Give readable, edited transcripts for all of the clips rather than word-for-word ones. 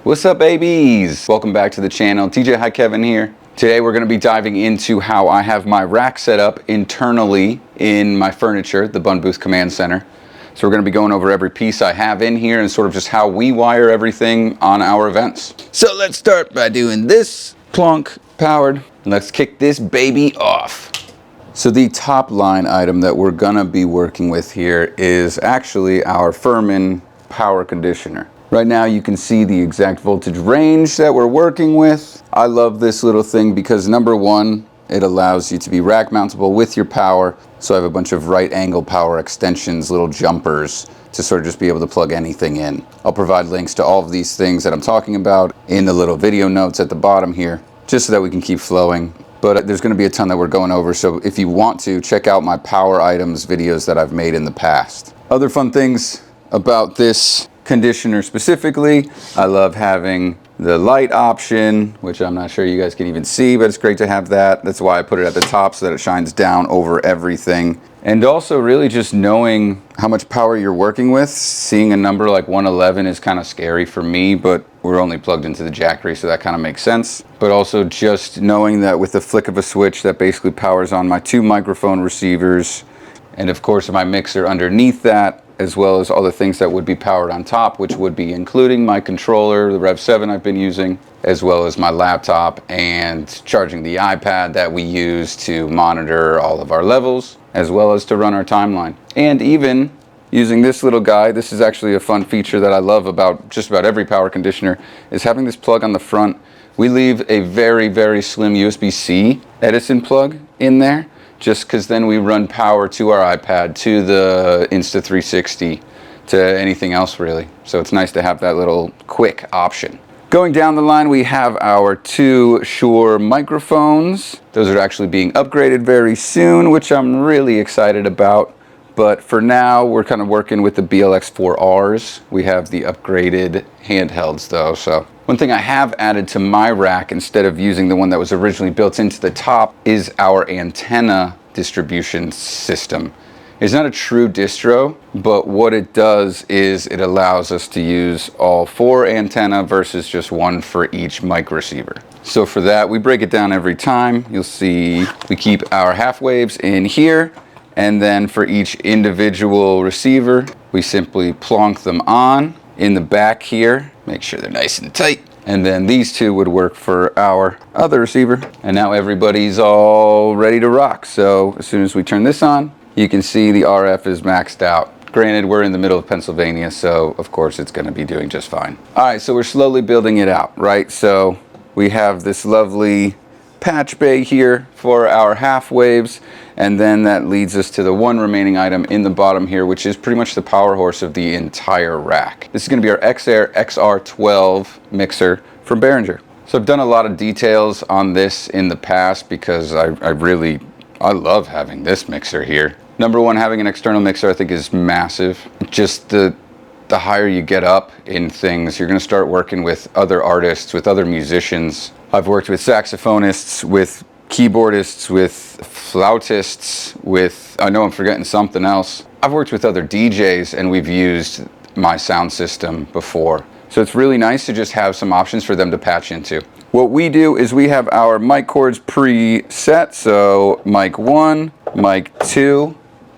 What's up, babies? Welcome back to the channel. TJ Hi Kevin here. Today we're going to be diving into how I have my rack set up internally in my furniture, the Bunn Booth Command Center. So we're going to be going over every piece I have in here and sort of just how we wire everything on our events. So let's start by doing this. Plonk, powered. Let's kick this baby off. So the top line item that we're going to be working with here is actually our Furman power conditioner. Right now you can see the exact voltage range that we're working with. I love this little thing because number one, it allows you to be rack mountable with your power. So I have a bunch of right angle power extensions, little jumpers to sort of just be able to plug anything in. I'll provide links to all of these things that I'm talking about in the little video notes at the bottom here, just so that we can keep flowing. But there's going to be a ton that we're going over. So if you want to, check out my power items videos that I've made in the past. Other fun things about this conditioner specifically, I love having the light option, which I'm not sure you guys can even see, but it's great to have that. That's why I put it at the top so that it shines down over everything. And also really just knowing how much power you're working with. Seeing a number like 111 is kind of scary for me, but we're only plugged into the jackery, so that kind of makes sense. But also just knowing that with the flick of a switch that basically powers on my 2 microphone receivers, and of course my mixer underneath that, as well as all the things that would be powered on top, which would be including my controller, the Rev 7 I've been using, as well as my laptop and charging the iPad that we use to monitor all of our levels, as well as to run our timeline. And even using this little guy, this is actually a fun feature that I love about just about every power conditioner, is having this plug on the front. We leave a very, very slim USB-C Edison plug in there, just because then we run power to our iPad, to the Insta360, to anything else really. So it's nice to have that little quick option. Going down the line, we have our 2 Shure microphones. Those are actually being upgraded very soon, which I'm really excited about. But for now, we're kind of working with the BLX4Rs. We have the upgraded handhelds though. So one thing I have added to my rack, instead of using the one that was originally built into the top, is our antenna distribution system. It's not a true distro, but what it does is it allows us to use all 4 antenna versus just 1 for each mic receiver. So for that, we break it down every time. You'll see we keep our half waves in here. And then for each individual receiver, we simply plonk them on in the back here. Make sure they're nice and tight. And then these 2 would work for our other receiver. And now everybody's all ready to rock. So as soon as we turn this on, you can see the RF is maxed out. Granted, we're in the middle of Pennsylvania, so of course it's gonna be doing just fine. All right, so we're slowly building it out, right? So we have this lovely patch bay here for our half waves, and then that leads us to the one remaining item in the bottom here, which is pretty much the power horse of the entire rack. This is going to be our XR12 mixer from Behringer. So I've done a lot of details on this in the past because I love having this mixer here. Number one, having an external mixer I think is massive. Just the higher you get up in things, you're going to start working with other artists, with other musicians. I've worked with saxophonists, with keyboardists, with flautists, with, I know I'm forgetting something else. I've worked with other DJs and we've used my sound system before. So it's really nice to just have some options for them to patch into. What we do is we have our mic cords preset. So mic 1, mic 2,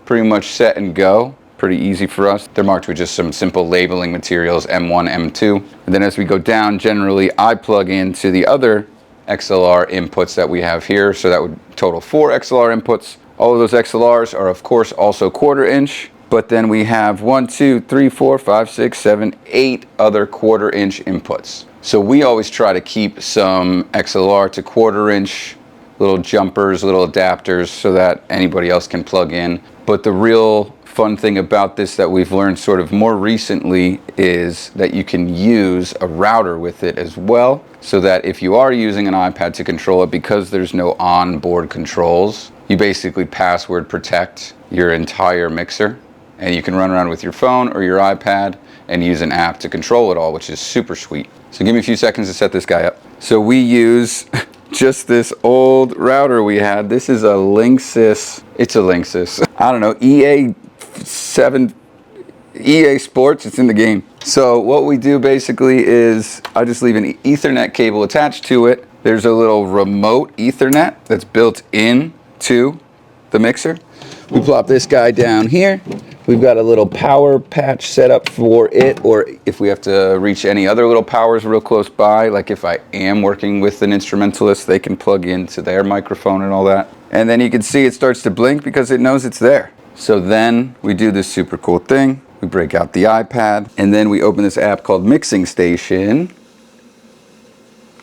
pretty much set and go. Pretty easy for us. They're marked with just some simple labeling materials, M1, M2. And then as we go down, generally I plug into the other XLR inputs that we have here. So that would total 4 XLR inputs. All of those XLRs are of course also 1/4 inch, but then we have 1, 2, 3, 4, 5, 6, 7, 8 other 1/4 inch inputs. So we always try to keep some XLR to 1/4 inch little jumpers, little adapters so that anybody else can plug in. But the real fun thing about this that we've learned sort of more recently is that you can use a router with it as well, so that if you are using an iPad to control it, because there's no onboard controls, you basically password protect your entire mixer, and you can run around with your phone or your iPad and use an app to control it all, which is super sweet. So give me a few seconds to set this guy up. So we use just this old router we had. This is a Linksys, it's a Linksys, I don't know, EA Sports, it's in the game. So what we do basically is I just leave an Ethernet cable attached to it. There's a little remote Ethernet that's built into the mixer. We plop this guy down here. We've got a little power patch set up for it, or if we have to reach any other little powers real close by, like if I am working with an instrumentalist, they can plug into their microphone and all that. And then you can see it starts to blink because it knows it's there. So then we do this super cool thing. We break out the iPad, and then we open this app called Mixing Station,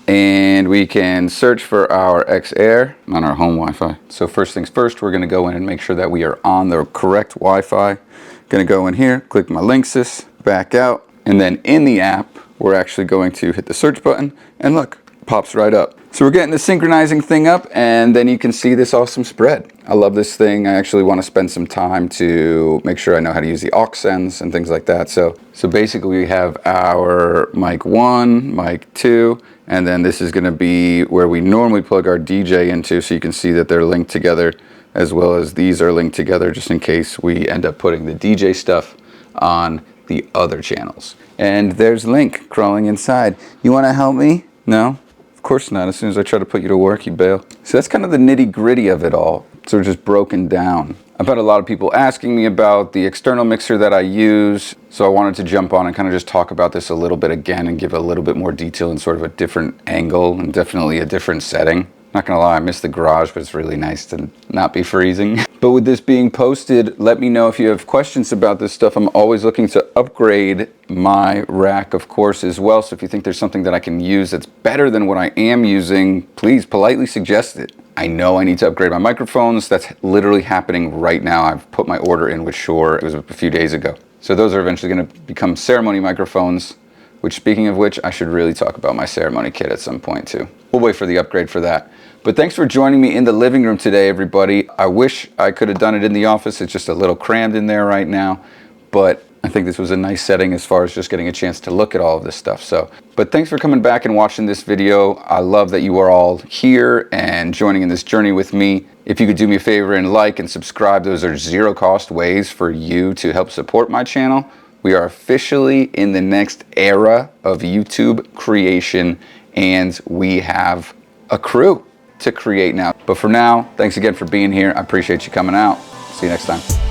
and we can search for our XR on our home Wi-Fi. So first things first, we're gonna go in and make sure that we are on the correct Wi-Fi. Gonna go in here, click my Linksys, back out, and then in the app, we're actually going to hit the search button, and look, it pops right up. So we're getting the synchronizing thing up, and then you can see this awesome spread. I love this thing. I actually want to spend some time to make sure I know how to use the aux ends and things like that. So basically we have our mic 1, mic 2, and then this is going to be where we normally plug our DJ into, so you can see that they're linked together, as well as these are linked together just in case we end up putting the DJ stuff on the other channels. And there's Link crawling inside. You want to help me? No? Of course not. As soon as I try to put you to work, you bail. So that's kind of the nitty gritty of it all. Sort of just broken down. I've had a lot of people asking me about the external mixer that I use, so I wanted to jump on and kind of just talk about this a little bit again and give a little bit more detail in sort of a different angle and definitely a different setting. Not gonna lie, I miss the garage, but it's really nice to not be freezing. But with this being posted, let me know if you have questions about this stuff. I'm always looking to upgrade my rack, of course, as well. So if you think there's something that I can use that's better than what I am using, please politely suggest it. I know I need to upgrade my microphones. That's literally happening right now. I've put my order in with Shure. It was a few days ago. So those are eventually gonna become ceremony microphones, which, speaking of which, I should really talk about my ceremony kit at some point too. We'll wait for the upgrade for that. But thanks for joining me in the living room today, everybody. I wish I could have done it in the office. It's just a little crammed in there right now, but I think this was a nice setting as far as just getting a chance to look at all of this stuff. But thanks for coming back and watching this video. I love that you are all here and joining in this journey with me. If you could do me a favor and like and subscribe, those are zero cost ways for you to help support my channel. We are officially in the next era of YouTube creation, and we have a crew to create now. But for now, thanks again for being here. I appreciate you coming out. See you next time.